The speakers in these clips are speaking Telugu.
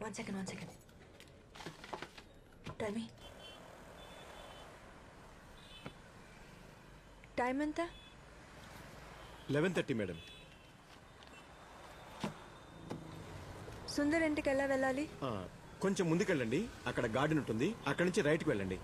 1 second. Tell me. టైం ఎంత? 11:30 మేడం. సుందర్ ఇంటికి ఎలా వెళ్ళాలి? కొంచెం ముందుకెళ్ళండి, అక్కడ గార్డెన్ ఉంటుంది, అక్కడి నుంచి రైట్కి వెళ్ళండి.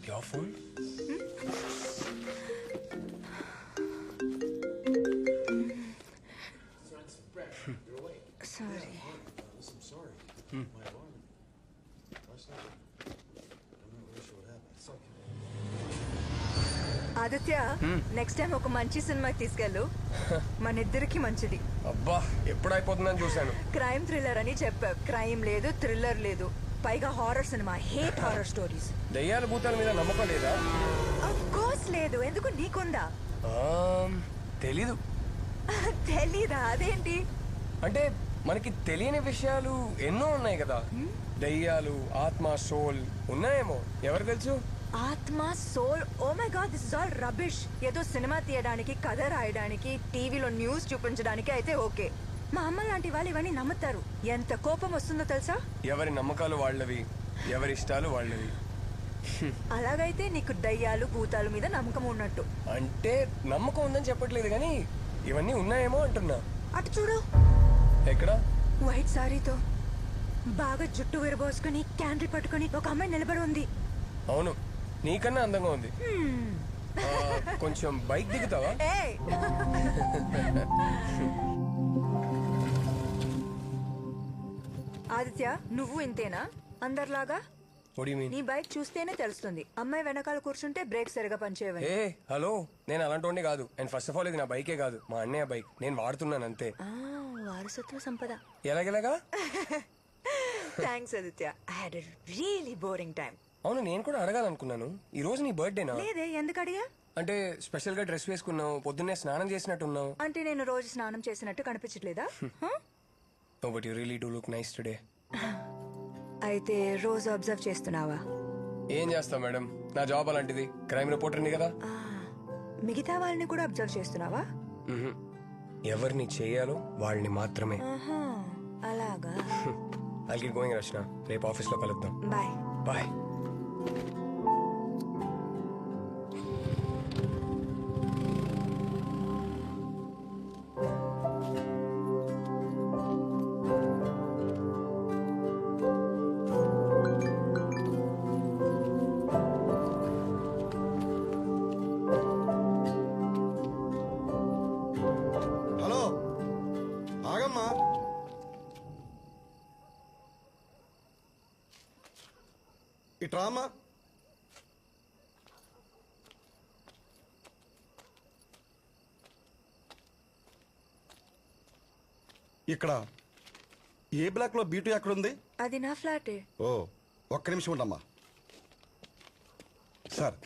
Your phone? Sorry. I'm sorry. My alarm. Last night. I'm not really sure what happened. It's okay. Aditya, next time ఒక మంచి సినిమాకి తీసుకెళ్ళు. మన ఇద్దరికి మంచిది. అబ్బా ఎప్పుడైపోతుందని చూశాను. క్రైమ్ థ్రిల్లర్ అని చెప్పా. క్రైమ్ లేదు, థ్రిల్లర్ లేదు, పైగా horror cinema. Hate horror stories. దయ్యాల భూతాల మీద నమ్మకం లేదా? ఆఫ్ కోర్స్ లేదు. ఎందుకు, నీకుందా? తెలీదు. తెలీదా? అదేంటి? అంటే మనకి తెలియని విషయాలు ఎన్నో ఉన్నాయి కదా. దయ్యాలు, ఆత్మ, సోల్ ఉన్నాయేమో, ఎవరు తెలుసు? ఆత్మ, soul, oh my God, this is all rubbish. ఏదో సినిమా తీయడానికి, కథ రాయడానికి, టీవీలో న్యూస్ చూపించడానికి అయితే ఓకే. మా అమ్మ లాంటి వాళ్ళు ఇవన్నీ నమ్ముతారు. ఎంత కోపం వస్తుందో తెలుసా? ఎవరి నమ్మకాలు వాళ్ళవి, ఎవరి ఇష్టాలు వాళ్ళవి. అలాగైతే నీకు దయ్యాలు, భూతాల మీద నమ్మకం ఉన్నట్టు. అంటే నమ్మకం ఉందని చెప్పట్లేదు కానీ ఇవన్నీ ఉన్నాయేమో అంటున్నా. అటు చూడు. ఎక్కడ? వైట్ సారీతో బాగా జుట్టు విరబోసుకుని, క్యాండిల్ పట్టుకుని ఒక అమ్మాయి నిలబడి ఉంది. అవును, నీకన్నా అందంగా ఉంది. కొంచెం బైక్ దిగుతావా? ఆదిత్య, నువ్వు ఇంతేనా అందరిలాగా? నీ బైక్ చూస్తేనే తెలుస్తుంది. అమ్మాయి వెనకాల కూర్చుంటే బ్రేక్ సరిగా పనిచేయవని. ఏ హలో, నేను అలాంటి కాదు. అండ్ ఫస్ట్ ఆఫ్ ఆల్ ఇది నా బైకే కాదు, మా అన్నయ్య బైక్. నేను వాడుతున్నాను అంతే. వారసత్వ సంపద. ఎలాగెలాగా? Thanks Aditya. I had a really boring time. అవును, నేను కూడా అడగాలనుకున్నాను. ఈ రోజు నీ బర్త్డేనా? లేదే, ఎందుకు అడిగా? అంటే స్పెషల్ గా డ్రెస్ వేసుకున్నావు, పొద్దున్నే స్నానం చేసినట్టున్నావు. అంటే నేను రోజు స్నానం చేసినట్టు కనిపించట్లేదా? But you really do look nice today. అయితే రోజు అబ్జర్వ్ చేస్తున్నావా? ఏం చేస్తావు మేడం, నా జాబ్ అలాంటిది. క్రైమ్ రిపోర్టర్ని కదా. మిగతా వాళ్ళని కూడా అబ్జర్వ్ చేస్తున్నావా? ఎవరిని చేయాలో వాళ్ళని మాత్రమే. అలాగా. I'll get going, రచన. రేపు ఆఫీస్ లో కలుద్దాం. బాయ్. బాయ్. హలో, ఆగమ్మా. ఇట్రామా. ఇక్కడ ఏ బ్లాక్ లో బ్యూటీ ఎక్కడ ఉంది? అది నా ఫ్లాటే. ఓ, ఒక్క నిమిషం ఉండమ్మా. సార్,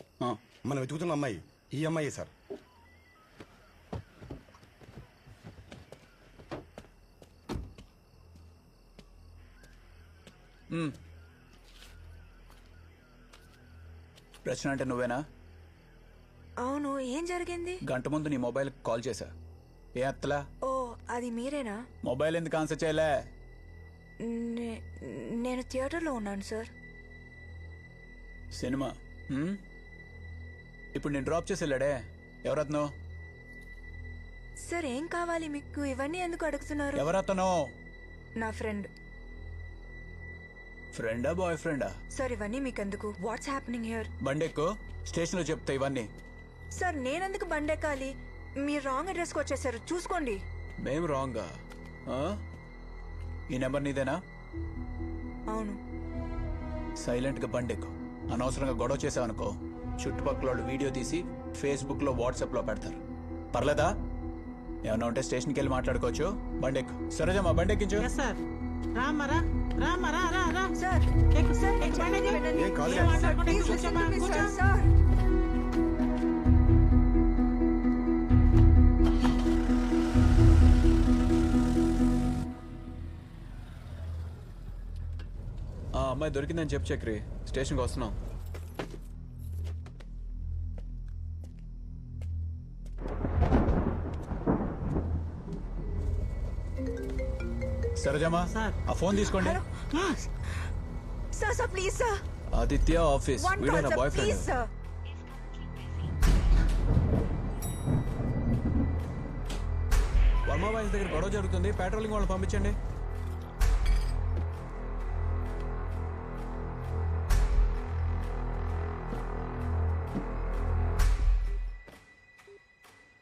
మనం వెతుకుతున్న అమ్మాయి ఈ అమ్మాయి సార్. రచన అంటే నువ్వేనా? అవును, ఏం జరిగింది? గంట ముందు నీ మొబైల్ కాల్ చేశా. ఏ అత్తలా? ఓ, అది మీరేనా? మొబైల్ ఎందుకు ఆన్సర్ చేయలే? నేను థియేటర్లో ఉన్నాను సార్. సినిమా. ఇప్పుడు నేను డ్రాప్ చేసి వెళ్ళాడే, ఎవరత్నో? సార్, ఏం కావాలి మీకు? ఇవన్నీ ఎందుకు అడుగుతున్నారు? ఎవరతనో? నా ఫ్రెండ్. ఫ్రెండా బాయ్ ఫ్రెండా? సార్ ఇవన్నీ మీకెందుకు? What's happening here? బండెక్కు, స్టేషన్ లో చెప్తా ఇవన్నీ. సార్ నేనెందుకు బండెక్కాలి? మీరు రాంగ్ అడ్రస్కి వచ్చేసారు, చూసుకోండి. మేము రాంగా? ఈ నెంబర్ నీదేనా? అవును. సైలెంట్ గా బండెక్కు. అనవసరంగా గొడవ చేసావనుకో చుట్టుపక్కల వాళ్ళు వీడియో తీసి ఫేస్బుక్ లో వాట్సాప్ లో పెడతారు. పర్లేదా? ఏమన్నా ఉంటే స్టేషన్కి వెళ్ళి మాట్లాడుకోవచ్చు. బండెక్కు. సరేజమ్మా బండెక్కించు. సార్ రామరా రామరా రా రా సార్ ఎక్కు సార్ ఎక్కు బండి ఎక్కు. ఏం కాదు ఏం కదా. మాట్లాడకుండా ప్లీజ్ ఎక్కు, లిసన్ టు మీ కూర్చోమ్మా, సార్. కూర్చో. సార్ ఆ అమ్మాయి దొరికిందని చెప్పు చక్రి. స్టేషన్కి వస్తున్నాం. సరేజమ్మా సార్. ఆ ఫోన్ తీసుకోండి. Hello sir sir please sir. Aditya office. One వీడే కాల్ నా sir boy please friend. Sir. Varma boys దగ్గర గొడవ జరుగుతుంది. పెట్రోలింగ్ వాళ్ళని పంపించండి.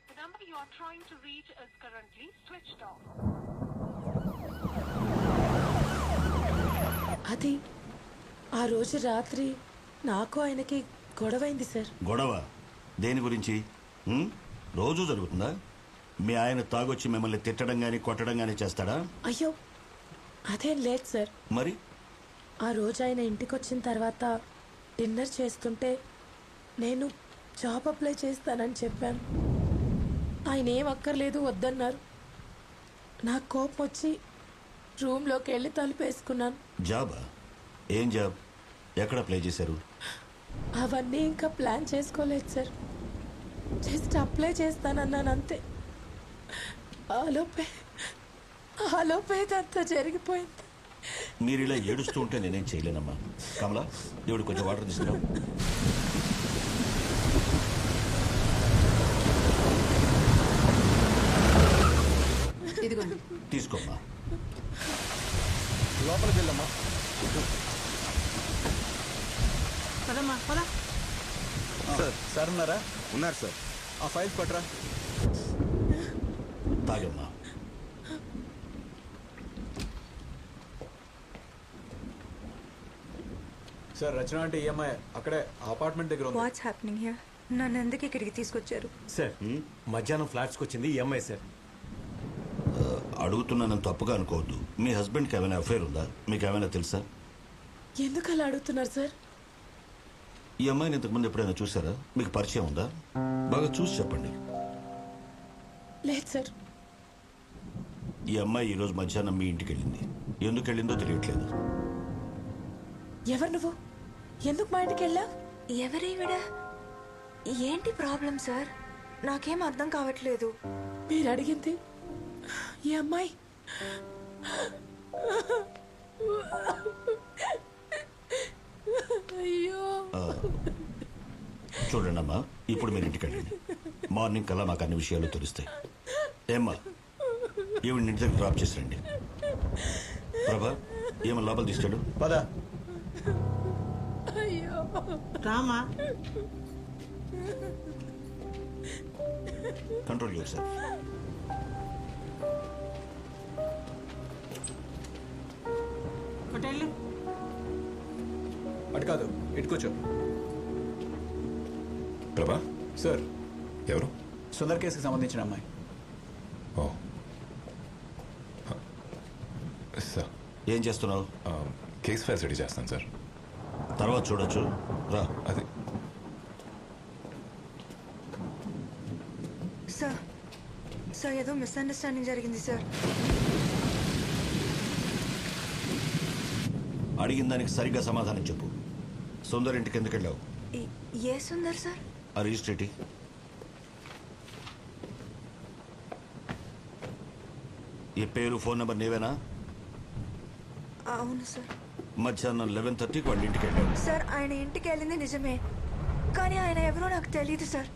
The number you are trying to reach is currently switched off. అది ఆ రోజు రాత్రి నాకు ఆయనకి గొడవైంది సార్. గొడవ దేని గురించి? రోజు జరుగుతుందా? మీ ఆయన తాగొచ్చి మిమ్మల్ని తిట్టడం గాని కొట్టడం గాని చేస్తాడా? అయ్యో అదేం లేదు సార్. మరి ఆ రోజు ఆయన ఇంటికి వచ్చిన తర్వాత డిన్నర్ చేస్తుంటే నేను జాబ్ అప్లై చేస్తానని చెప్పాను. ఆయన ఏం అక్కర్లేదు వద్దన్నారు. నాకు కోపం వచ్చి రూమ్లోకి వెళ్ళి తలుపేసుకున్నాను. జాబా? ఏం జాబ్? ఎక్కడ అప్లై చేశారు? అవన్నీ ఇంకా ప్లాన్ చేసుకోలేదు సార్. జస్ట్ అప్లై చేస్తానన్నాను అంతే. ఆలోపే అంతా జరిగిపోయింది. మీరు ఇలా ఏడుస్తూ ఉంటే నేనేం చేయలేనమ్మా. కమలా, దేవుడు కొంచెం వాటర్ తీసుకురా. ఇదిగోండి. తీసుకోమ్మా. లోపలికి వెళ్ళమ్మా. పదమ్మా పద. సార్ ఉన్నారా? ఉన్నారు సార్. ఆ ఫైల్స్ పట్టరా. తాగమ్మా. సార్ రచన అంటే ఈఎంఐ అక్కడే అపార్ట్మెంట్ దగ్గర ఉంది. Watts happening here? నన్ను ఎందుకు ఇక్కడికి తీసుకొచ్చారు? సార్ మధ్యాహ్నం ఫ్లాట్స్కి వచ్చింది ఈ అమ్మాయి సార్. అడుగుతున్నానని తప్పుగా అనుకోవద్దు. మీ హస్బెండ్కి ఏమైనా అఫైర్ ఉందా? మీకు ఏమైనా తెలుసా? ఎందుకు అలా అడుగుతున్నారు సార్? ఈ అమ్మాయిని ఇంతకుముందు ఎప్పుడైనా చూసారా? మీకు పరిచయం ఉందా? బాగా చూసి చెప్పండి. లేదు సార్. ఈ అమ్మాయి ఈరోజు మధ్యాహ్నం మీ ఇంటికి వెళ్ళింది. ఎందుకు వెళ్ళిందో తెలియట్లేదు. ఎవరు నువ్వు? ఎందుకు మా ఇంటికి వెళ్ళా? ఎవరీవిడ? ఏంటి ప్రాబ్లం సార్? నాకేం అర్థం కావట్లేదు. మీరు అడిగింది ఈ అమ్మాయి. అయ్యో చూడండి అమ్మా, ఇప్పుడు మీరు ఇంటికి వెళ్ళండి. మార్నింగ్ కల్లా మాకు అన్ని విషయాలు తెలుస్తాయి. ఏమ్మా, ఈవిడ ఇంటి దగ్గర డ్రాప్ చేసి రండి. ప్రభా, ఏమన్నా లోపల తీసుకెళ్ళు. పద. అయ్యో Rama. Control your self. Hotel అటు కాదు, ఇటు కూర్చో. ప్రభా, సార్ ఎవరు? సుందర్ కేసుకి సంబంధించిన అమ్మాయి. ఓ సార్, ఏం చేస్తున్నావు? కేస్ ఫైల్స్ రెడీ చేస్తాను సార్. తర్వాత చూడొచ్చు, రా. అది సార్ సార్ ఏదో మిస్అండర్స్టాండింగ్ జరిగింది సార్. అడిగిన దానికి సరిగ్గా సమాధానం చెప్పు. సుందర్ ఇంటికి ఎందుకు వెళ్ళావు? ఏ సుందర్ సార్? ఆ రిజిస్ట్రేటి. ఈ పేరు ఫోన్ నెంబర్ నీవేనా? అవును సార్. మధ్యాహ్నం 11:30కి వాళ్ళ ఇంటికి వెళ్ళావు. సార్ ఆయన ఇంటికి వెళ్ళింది నిజమే, కానీ ఆయన ఎవరో నాకు తెలియదు సార్.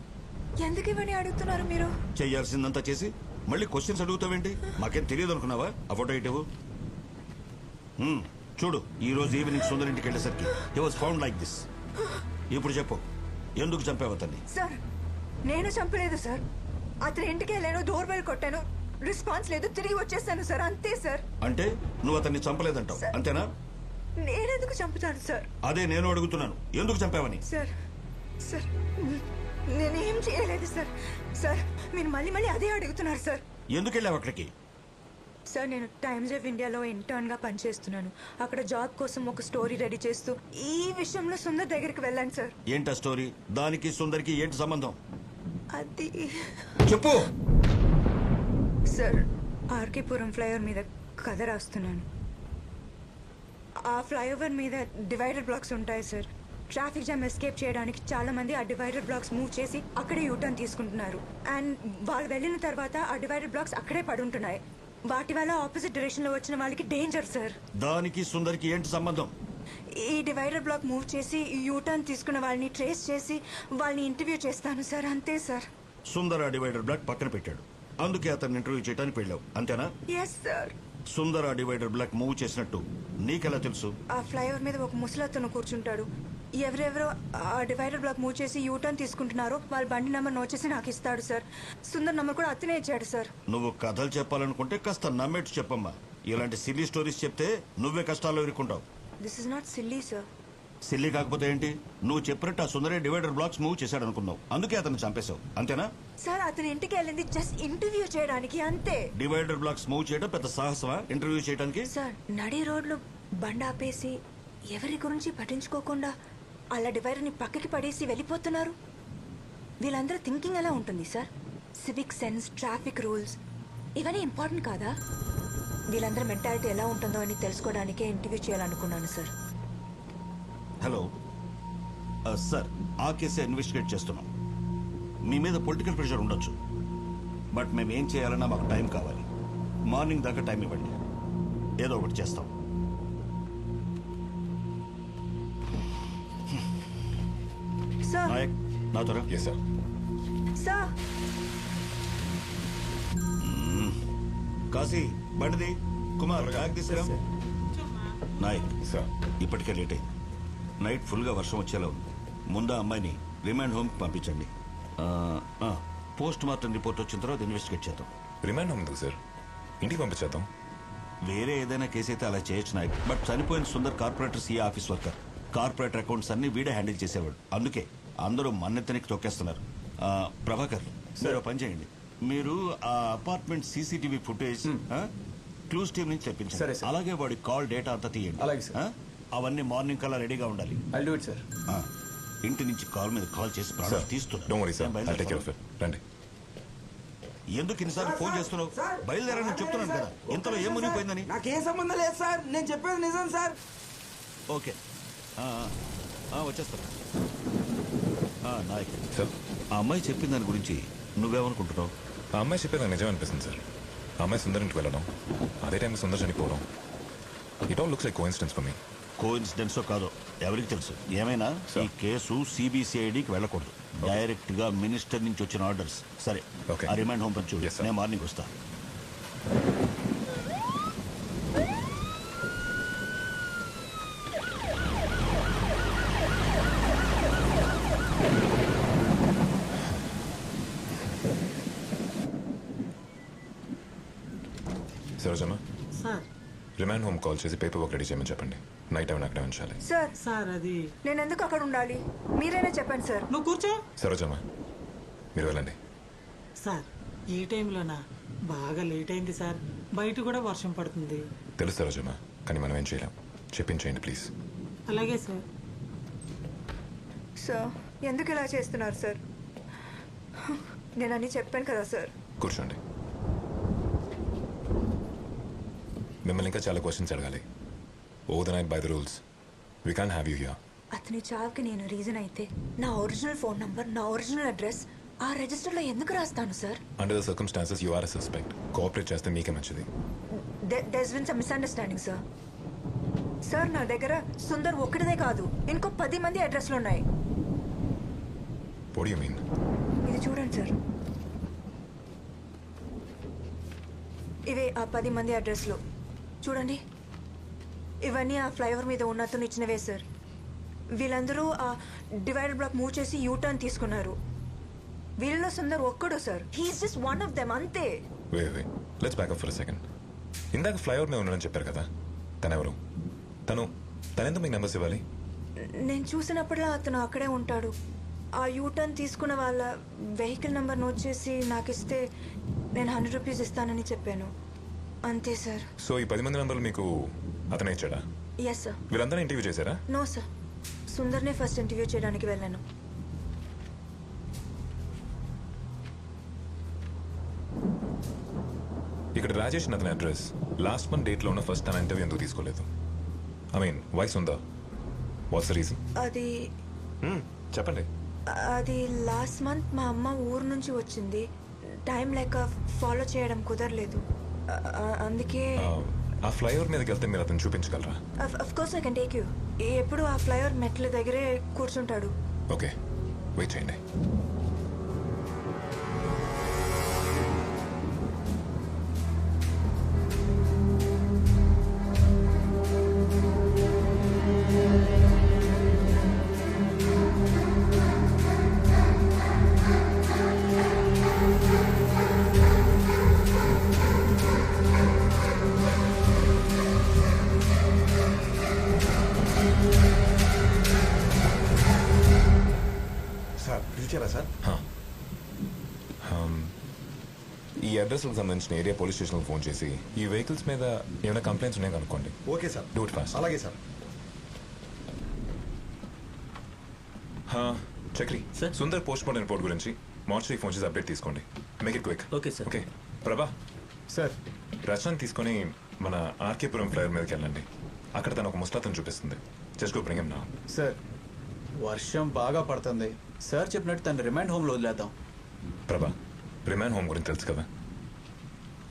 ఎందుకు ఇవన్నీ అడుగుతున్నారు మీరు? చేయాల్సిందంతా చేసి మళ్ళీ క్వశ్చన్స్ అడుగుతావేంటి? మాకేం తెలియదు అనుకున్నావా? ఆ ఫోటో ఇటు. చూడు ఈ రోజు ఈవినింగ్ సుందర్ ఇంటికి వెళ్ళేసరికి he was found like this. ఇప్పుడు చెప్పు, ఎందుకు చంపావు అతన్ని? సార్ నేను చంపలేదు సార్. అతని ఇంటికి వెళ్ళాను, డోర్ బెల్ కొట్టాను, రెస్పాన్స్ లేదు, తిరిగి వచ్చేసాను సార్, అంతే సార్. అంటే నువ్వు అతన్ని చంపలేదంటావు, అంతేనా? నేనెందుకు చంపుతాను సార్? అదే నేను అడుగుతున్నాను, ఎందుకు చంపావని? సార్ సార్ నేనేం చేయలేదు సార్. సార్ మీరు మళ్ళీ మళ్ళీ అదే అడుగుతున్నారు సార్. ఎందుకు వెళ్ళావు అక్కడికి? సార్ నేను టైమ్స్ ఆఫ్ ఇండియాలో ఇంటర్న్ గా పనిచేస్తున్నాను. అక్కడ జాబ్ కోసం ఒక స్టోరీ రెడీ చేస్తూ ఈ విషయంలో సుందర్ దగ్గరికి వెళ్ళాను సార్. ఏంటా స్టోరీ? దానికి సుందర్కి ఏంటి సంబంధం? అది చెప్పు. సార్ ఆర్కేపురం ఫ్లైఓవర్ మీద కథ రాస్తున్నాను. ఆ ఫ్లైఓవర్ మీద డివైడర్ బ్లాక్స్ ఉంటాయి సార్. ట్రాఫిక్ జామ్ ఎస్కేప్ చేయడానికి చాలా మంది ఆ డివైడర్ బ్లాక్స్ మూవ్ చేసి అక్కడే యూటర్న్ తీసుకుంటున్నారు. అండ్ వాళ్ళు వెళ్ళిన తర్వాత ఆ డివైడర్ బ్లాక్స్ అక్కడే పడుంటున్నాయి. వాటి వల్ల ఆపోజిట్ డైరెక్షన్ లో వచ్చిన వాళ్ళకి డేంజర్ సార్. దానికి సుందర్కి ఏంటి సంబంధం? ఈ డివైడర్ బ్లాక్ మూవ్ చేసి యూటర్న్ తీసుకున్న వాళ్ళని ట్రేస్ చేసి వాళ్ళని ఇంటర్వ్యూ చేస్తాను సార్, అంతే సార్. సుందర్ ఆ డివైడర్ బ్లాక్ పక్కన పెట్టాడు, అందుకే అతన్ని ఇంటర్వ్యూ చేయడానికి వెళ్ళావు, అంతేనా? Yes sir. సుందర్ ఆ డివైడర్ బ్లాక్ మూవ్ చేసినట్టు నీకెలా తెలుసు? ఆ ఫ్లైఓవర్ మీద ఒక ముసలతను కూర్చుంటాడు. ఎవరెవరో ఆ డివైడర్ బ్లాక్ మూవ్ చేసి యూటర్న్ తీసుకుంటున్నారో వాళ్ళ బండి నెంబర్ నోట్ చేసి నాకు ఇస్తాడు సార్. సుందర్ నెంబర్ కూడా అతనే ఇచ్చాడు సార్. నువ్వు కథలు చెప్పాలనుకుంటే కాస్త నమ్మేట్టు చెప్పమ్మా. ఇలాంటి సిల్లీ స్టోరీస్ చెప్తే నువ్వే కష్టాల్లో ఇరుక్కుంటావు. This is not silly sir. Silly కాకపోతే ఏంటి? నువ్వు చెప్పినట్టు ఆ సుందరే డివైడర్ బ్లాక్స్ మూవ్ చేశాడు అనుకున్నావు, అందుకే అతను చంపేశావు, అంతేనా? సార్ అతని ఇంటికి వెళ్ళింది జస్ట్ ఇంటర్వ్యూ చేయడానికి, అంతే. డివైడర్ బ్లాక్స్ మూవ్ చేయడం పెద్ద సాహసమా ఇంటర్వ్యూ చేయడానికి? సార్ నడి రోడ్లో బండి ఆపేసి ఎవరి గురించి పట్టించుకోకుండా అలా డివైడర్ ని పక్కకి పడేసి వెళ్ళిపోతున్నారు. వీళ్ళందరూ థింకింగ్ ఎలా ఉంటుంది sir? Civic sense, traffic rules ఇవన్నీ ఇంపార్టెంట్ కాదా? వీళ్ళందరూ మెంటాలిటీ ఎలా ఉంటుందో అని తెలుసుకోవడానికే ఇంటర్వ్యూ చేయాలనుకున్నాను సార్. హలో సార్, ఆ కేసే ఇన్వెస్టిగేట్ చేస్తున్నాం. మీ మీద పొలిటికల్ ప్రెషర్ ఉండొచ్చు, బట్ మేము ఏం చేయాలన్నా మాకు టైం కావాలి. మార్నింగ్ దాకా టైం ఇవ్వండి, ఏదో ఒకటి చేస్తాం. సార్ నాయక్, నా త్వర. Yes sir. సార్ కాశీ బండిది, కుమార్ బ్యాగ్ తీసుకురా. నాయక్ సార్. ఇప్పటికే లేట్ అయింది. నైట్ ఫుల్గా వర్షం వచ్చేలా ఉంది. ముందు ఆ అమ్మాయిని రిమాండ్ హోమ్కి పంపించండి. పోస్ట్ మార్టం రిపోర్ట్ వచ్చిన తర్వాత ఇన్వెస్టిగేట్ చేద్దాం. రిమాండ్ ఉంది సార్, ఇంటికి పంపించేద్దాం. వేరే ఏదైనా కేసు అయితే అలా చేయొచ్చు నాయక్, బట్ చనిపోయిన Sundar corporator CA office worker. Corporator accounts అన్ని వీడే హ్యాండిల్ చేసేవాడు, అందుకే అందరూ మన్నెత్తనికి తొక్కేస్తున్నారు. ప్రభాకర్, మీరు పని చేయండి. మీరు ఆ apartment CCTV footage clues team నుంచి సరే, తెప్పించండి. సార్. అలాగే వాడి కాల్ డేటా అంతా తీయండి. అలాగే, సార్. అవన్నీ మార్నింగ్ కల్లా రెడీగా ఉండాలి. I do it sir. ఇంటి నుంచి కాల్ మీద కాల్ చేసి ప్రాణాలు సార్, తీస్తున్నారు. డోంట్ వరీ సార్, నేను ఐల్ టేక్ కేర్ ఆఫ్ బయలుదేరుతాను. ఇట్. రండి. ఎందుకు ఇన్నిసార్లు ఫోన్ చేస్తున్నావు? బయలుదేరని చెప్తున్నాను కదా, ఇంతలో ఏం మునిగిపోయిందని. నాకేం సంబంధం లేదు సార్, నేను చెప్పేది నిజం సార్. ఓకే, వచ్చేస్తాను. నాయక్ సార్, ఆ అమ్మాయి చెప్పిన దాని గురించి నువ్వేమనుకుంటున్నావు? ఆ అమ్మాయి చెప్పేది నాకు నిజం అనిపిస్తుంది సార్. ఆ అమ్మాయి సుందర్ ఇంటికి వెళ్ళడం, అదే టైంలో సుందర్ చనిపోవడం, it all looks like coincidence for me. కోఇన్సిడెన్సో కాదో ఎవరికి తెలుసు. ఏమైనా ఈ కేసు సిబిసిఐడికి వెళ్ళకూడదు, డైరెక్ట్ గా మినిస్టర్ నుంచి వచ్చిన ఆర్డర్స్. సరే, Okay. ఆ రిమాండ్ హోమ్ పంచు. Yes, sir. నేను మార్నింగ్ వస్తా. Sarojamma, sir remand home call చేసి పేపర్ వర్క్ రెడీ చేయమని చెప్పండి. నైట్ టైం అక్కడే ఉంచాలి. సార్ సార్ అది నేను ఎందుకు అక్కడ ఉండాలి? మీరైనా చెప్పండి సార్. నువ్వు కూర్చో. సరోజమ్మ, మీరు వెళ్ళండి. సార్ ఈ టైంలోనా? బాగా లేట్ అయింది సార్, బయట కూడా వర్షం పడుతుంది. తెలుసు సరోజమ్మ, కానీ మనం ఏం చేయలేం. చెప్పించేయండి ప్లీజ్. అలాగే సార్. సార్ ఎందుకు ఇలా చేస్తున్నారు సార్? నేను అన్ని చెప్పాను కదా సార్. కూర్చోండి. మిమ్మల్ని ఇంకా చాలా క్వశ్చన్స్ అడగాలి. Over the night by the rules we can have you here. అతని చావుకి నేను రీజన్ అయితే నా ఒరిజినల్ ఫోన్ నంబర్, నా ఒరిజినల్ అడ్రస్ ఆ రిజిస్టర్లో ఎందుకు రాస్తాను sir? Under the circumstances you are a suspect. Cooperate చేస్తే మీకే మంచిది. there's been some misunderstanding sir. Sir నా దగ్గర సుందర్ ఒక్కటిదే కాదు, ఇంకో 10 మంది అడ్రస్లు ఉన్నాయి. What do you mean? ఇది చూడండి సార్, ఇవే ఆ 10 మంది అడ్రస్లు. చూడండి. ఇవన్నీ ఆ ఫ్లైఓవర్ మీద ఉన్న అతను ఇచ్చినవే సార్. వీళ్ళందరూ ఆ డివైడర్ బ్లాక్ మూవ్ చేసి యూటర్న్ తీసుకున్నారు. వీళ్ళలో సుందర్ ఒక్కడు sir. He is just one of them అంతే. Way let's back up for second. ఇందాక ఫ్లైఓవర్ మీద ఉన్నాడని చెప్పారు కదా, తనెవరు? తనెందుకు మీకు నెంబర్స్ ఇవ్వాలి? నేను చూసినప్పుడల్లా అతను అక్కడే ఉంటాడు. ఆ యూటర్న్ తీసుకున్న వాళ్ళ వెహికల్ నెంబర్ నోట్ చేసి నాకు ఇస్తే నేను 100 రూపీస్ ఇస్తానని చెప్పాను, అంతే సార్. సో ఈ 10 మంది నెంబర్లు మీకు అతనే ఇచ్చాడా? Yes sir. వీళ్ళందరూ ఇంటర్వ్యూ చేశారా? నో సార్, సుందర్నే ఫస్ట్ ఇంటర్వ్యూ చేయడానికి వెళ్ళాను. ఇక్కడ రాజేష్ అతని అడ్రస్ లాస్ట్ మంత్ డేట్లో ఉన్న ఫస్ట్ తన ఇంటర్వ్యూ ఎందుకు తీసుకోలేదు? ఐ మీన్ వాయిస్ ఉందా? What's the reason? అది చెప్పండి. అది లాస్ట్ మంత్ మా అమ్మ ఊరు నుంచి వచ్చింది. టైం లేక ఫాలో చేయడం కుదరలేదు, అందుకే. ఆ ఫ్లైఓవర్ మీదకి వెళ్తే మీరు అతను చూపించగలరా? Of course I can take you. ఎప్పుడు ఆ ఫ్లైఓవర్ మెట్ల దగ్గరే కూర్చుంటాడు. ఓకే, వెయిట్ చేయండి. సార్ పిలిచారా సార్? ఈ అడ్రస్కి సంబంధించిన ఏరియా పోలీస్ స్టేషన్కి ఫోన్ చేసి ఈ వెహికల్స్ మీద ఏమైనా కంప్లైంట్స్ ఉన్నాయో కనుక్కోండి. Okay sir. Do it fast. అలాగే sir. Chakri, Sundar post mortem report గురించి మార్చి ఫోన్ చేసి అప్డేట్ తీసుకోండి. Make it quick. Okay sir. Okay Prabha sir Rachana తీసుకొని మన ఆర్కేపురం ఫ్లైఓవర్ మీదకి వెళ్ళండి. అక్కడ తను ఒక ముస్తాతను చూపిస్తుంది. Just go bring him now. Sir వర్షం బాగా పడుతుంది సార్, చెప్పినట్టు తను రిమైండ్ హోమ్లో వదిలేద్దాం. ప్రభా రిమాండ్ హోమ్ గురించి తెలుసు కదా,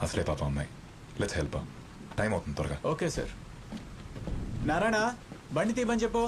అసలే పాప అమ్మాయి. Let's help. టైం అవుతుంది త్వరగా. Okay sir. నారాయణ బండి తీయమని చెప్పు.